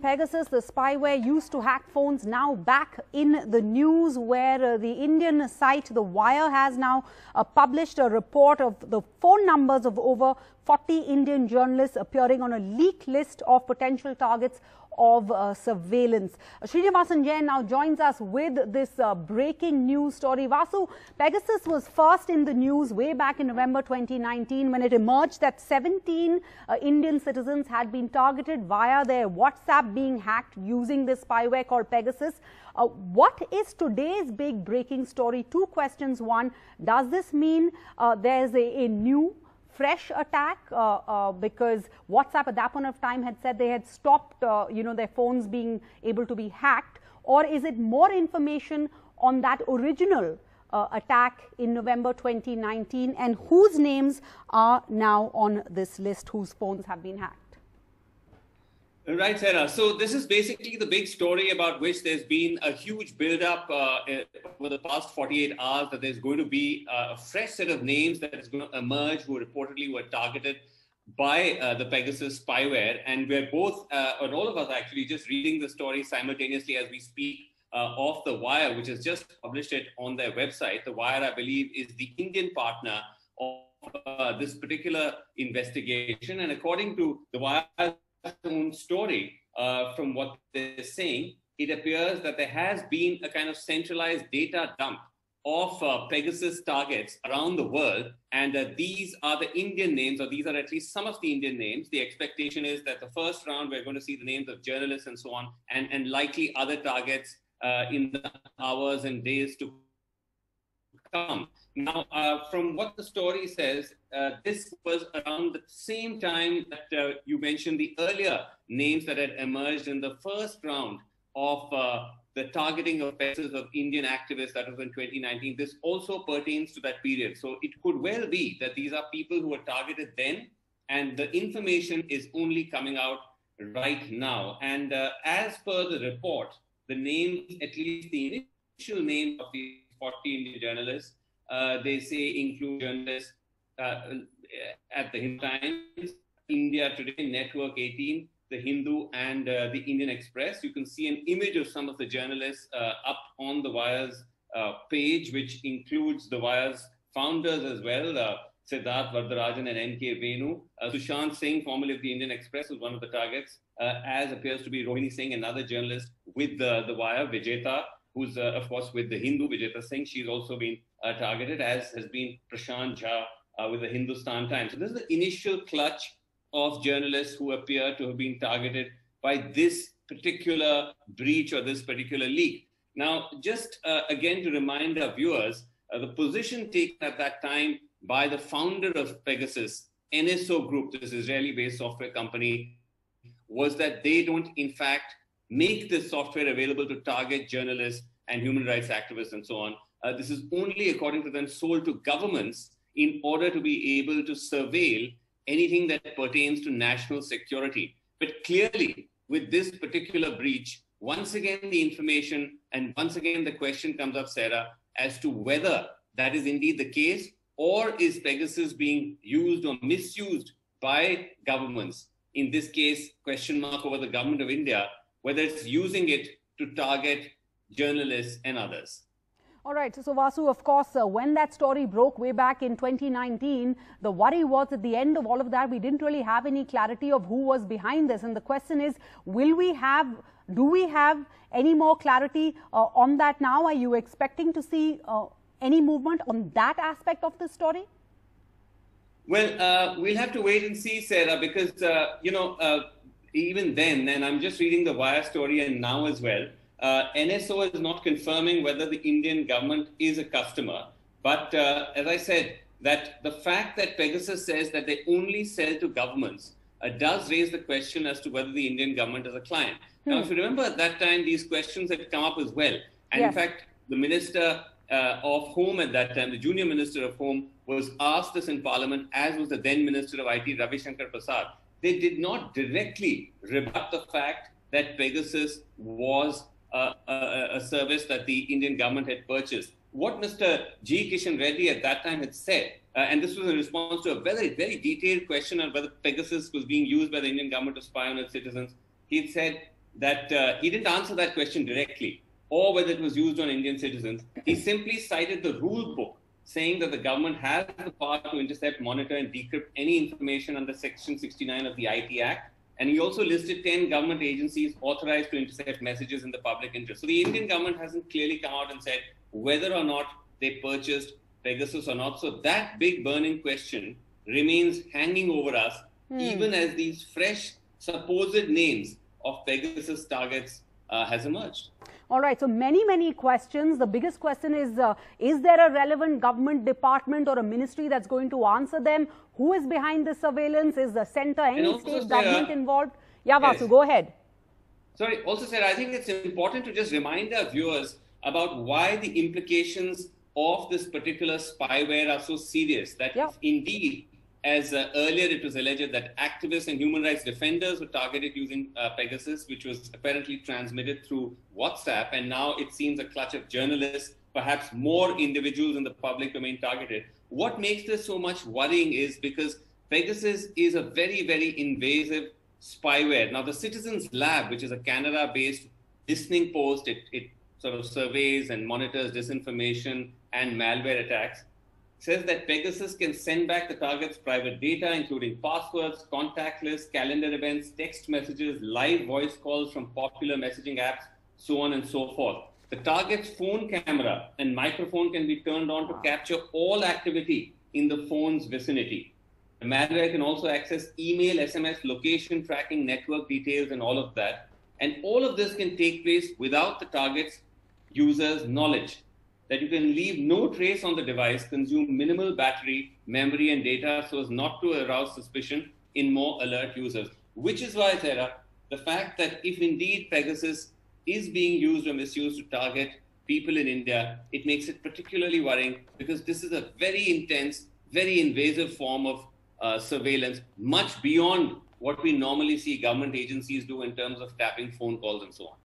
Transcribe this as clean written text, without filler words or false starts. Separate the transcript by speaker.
Speaker 1: Pegasus, the spyware used to hack phones, now back in the news, where the Indian site The Wire has now published a report of the phone numbers of over 40 Indian journalists appearing on a leaked list of potential targets of surveillance. Srinivasan Jain now joins us with this breaking news story. Vasu, Pegasus was first in the news way back in November 2019 when it emerged that 17 Indian citizens had been targeted via their WhatsApp being hacked using this spyware called Pegasus. What is today's big breaking story? Two questions. One, does this mean there's a new fresh attack because WhatsApp at that point of time had said they had stopped their phones being able to be hacked, or is it more information on that original attack in November 2019, and whose names are now on this list, whose phones have been hacked?
Speaker 2: Right, Sarah. So this is basically the big story about which there's been a huge build-up over the past 48 hours, that there's going to be a fresh set of names that is going to emerge who reportedly were targeted by the Pegasus spyware. And we're both, and all of us actually, just reading the story simultaneously as we speak of The Wire, which has just published it on their website. The Wire, I believe, is the Indian partner of this particular investigation. And according to The Wire's own story, from what they're saying, it appears that there has been a kind of centralized data dump of Pegasus targets around the world, and that these are the Indian names, or these are at least some of the Indian names. The expectation is that the first round, we're going to see the names of journalists and so on, and likely other targets in the hours and days to come. Now, from what the story says, this was around the same time that you mentioned the earlier names that had emerged in the first round of the targeting of Pegasus of Indian activists. That was in 2019. This also pertains to that period. So it could well be that these are people who were targeted then, and the information is only coming out right now. And as per the report, the names, at least the initial names of the 40 Indian journalists, they say include journalists at the Hindu Times, India Today, Network 18, The Hindu, and the Indian Express. You can see an image of some of the journalists up on The Wire's page, which includes The Wire's founders as well, Siddharth Vardarajan and N.K. Venu. Sushant Singh, formerly of the Indian Express, was one of the targets, as appears to be Rohini Singh, another journalist with the Wire. Vijeta, who's of course with The Hindu, Vijeta Singh, she's also been targeted, as has been Prashant Jha with the Hindustan Times. So this is the initial clutch of journalists who appear to have been targeted by this particular breach or this particular leak. Now, just again to remind our viewers, the position taken at that time by the founder of Pegasus, NSO Group, this Israeli-based software company, was that they don't, in fact, make this software available to target journalists and human rights activists and so on. This is only, according to them, sold to governments in order to be able to surveil anything that pertains to national security. But clearly, with this particular breach, once again, the information and once again, the question comes up, Sarah, as to whether that is indeed the case, or is Pegasus being used or misused by governments? In this case, question mark over the government of India, whether it's using it to target journalists and others.
Speaker 1: All right. So, Vasu, of course, when that story broke way back in 2019, the worry was at the end of all of that, we didn't really have any clarity of who was behind this. And the question is, do we have any more clarity on that now? Are you expecting to see any movement on that aspect of the story?
Speaker 2: Well, we'll have to wait and see, Sarah, because, even then, and I'm just reading the Wire story and now as well, NSO is not confirming whether the Indian government is a customer. But as I said, that the fact that Pegasus says that they only sell to governments does raise the question as to whether the Indian government is a client. Now, if you remember at that time, these questions had come up as well. And yes, in fact, the Minister of Home at that time, the junior Minister of Home, was asked this in Parliament, as was the then Minister of IT, Ravi Shankar Prasad. They did not directly rebut the fact that Pegasus was a service that the Indian government had purchased. What Mr. G. Kishan Reddy at that time had said, and this was in response to a very, very detailed question on whether Pegasus was being used by the Indian government to spy on its citizens, he had said, that he didn't answer that question directly, or whether it was used on Indian citizens. He simply cited the rule book, saying that the government has the power to intercept, monitor, and decrypt any information under Section 69 of the IT Act. And he also listed 10 government agencies authorized to intercept messages in the public interest. So the Indian government hasn't clearly come out and said whether or not they purchased Pegasus or not. So that big burning question remains hanging over us, even as these fresh supposed names of Pegasus targets has emerged.
Speaker 1: All right. So many questions. The biggest question is there a relevant government department or a ministry that's going to answer them? Who is behind this surveillance? Is the center, any state government involved? Yeah, Vasu, yes. Go ahead.
Speaker 2: Sorry. Also, Sarah, I think it's important to just remind our viewers about why the implications of this particular spyware are so serious. That if indeed, as earlier it was alleged that activists and human rights defenders were targeted using Pegasus, which was apparently transmitted through WhatsApp, and now it seems a clutch of journalists, perhaps more individuals in the public domain targeted. What makes this so much worrying is because Pegasus is a very invasive spyware. Now, the Citizens Lab, which is a Canada-based listening post, it sort of surveys and monitors disinformation and malware attacks, says that Pegasus can send back the target's private data, including passwords, contact lists, calendar events, text messages, live voice calls from popular messaging apps, so on and so forth. The target's phone camera and microphone can be turned on to capture all activity in the phone's vicinity. The malware can also access email, SMS, location tracking, network details, and all of that. And all of this can take place without the target's user's knowledge. That you can leave no trace on the device, consume minimal battery, memory, and data so as not to arouse suspicion in more alert users. Which is why, Sarah, the fact that if indeed Pegasus is being used or misused to target people in India, it makes it particularly worrying because this is a very intense, very invasive form of surveillance, much beyond what we normally see government agencies do in terms of tapping phone calls and so on.